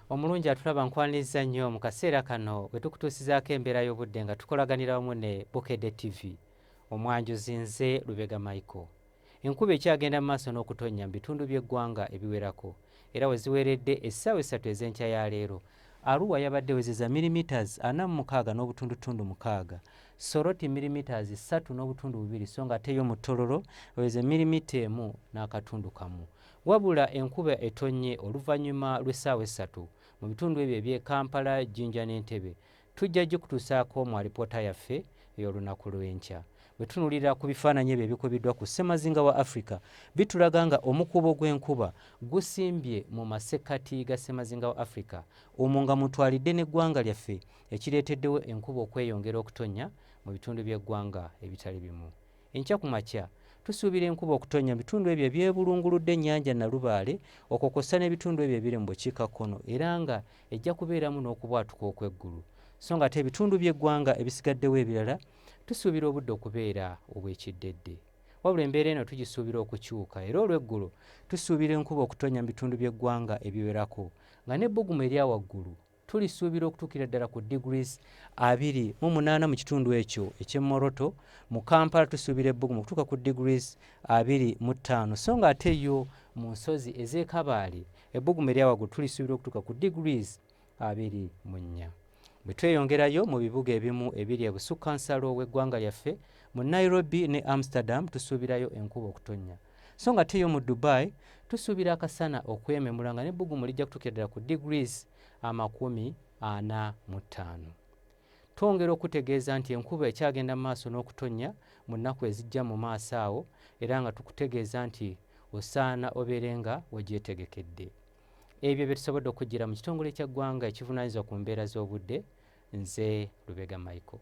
omulungi atulaba nkwaniriza nnyo mu kaseera kano bwe tukutuusizaako embeera y'obudde nga tukolaganira wamu ne Bukedde TV. Omwanjuzi nze Lubega Michael. Enkuba ekyagenda mu maaso n'okutonnya mu bitundu by'eggwanga ebiwerako era we ziweredde essaawa 3 ez'enkya ya leero. Arua yabadde wezeza millimeters 46.6, Soroti millimeters 3.2 so ng'ate yo mu Tororo weze millimeter 1.1. Wabula enkuba etonnye oluvannyuma lw'essaawa 3 mu bitundu ebyo eby'e Kampala, Jinja n'Entebbe. Tujja gikutuusaako mu alipoota yaffe ey'olunaku lw'enkya. Bwe tunulira ku bifaananyi ebyo ebikubiddwa ku ssemazinga wa Africa bitulaga nga omukubo gw'enkuba gusimbye mu masekkati ga ssemazinga wa Africa, omwo nga mutwalidde n'eggwanga lyaffe ekireeteddewo enkuba okweyongera okutonnya mu bitundu by'eggwanga ebitali bimu. Enkya ku makya tusuubira enkuba okutonnya mu bitundu ebyo ebyebulunguludde ennyanja Nalubaale okwo kw'ossa n'ebitundu ebyo ebiri mu bukiikakkono era nga ejja kubeeramu n'okubwatuka okw'eggulu, so ng'ate ebitundu by'eggwanga ebisigaddewo ebirala tusuubira obudde okubeera obw'ekiddedde. Wabula embeera eno tugisuubira okukyuka era olw'eggulu tusuubira enkuba okutonnya mu bitundu by'eggwanga ebiwerako nga n'ebbugumu erya waggulu tulisuubira okutuukira ddala ku degrees 28 mu kitundu ekyo eky'Emoroto. Mu Kampala tusuubira ebbugumu okutuuka ku degrees 25 so ng'ate yo mu nsozi ez'e Kabaale ebbugumu erya waggulu tulisuubira okutuuka ku degrees 24. Bwe tweyongerayo mu bibuga ebimu ebiri ebusukkansalo w'eggwanga lyaffe mu Nairobi ne Amsterdam tusuubirayo enkuba okutonnya, so nga teyo mu Dubai tusuubira akasana okwememula nga n'ebbugumu lijja kutuukira ddala ku degrees 45. Twongera okutegeeza nti enkuba ekyagenda mu maaso n'okutonnya mu nnaku ezijja mu maaso awo era nga tukutegeeza nti osaana obeere nga wegyetegekedde. Ebyo bye tusobodde okujjira mu kitongole ky'eggwanga ekivunaanyizibwa ku mbeera z'obudde. Nze Lubega Michael.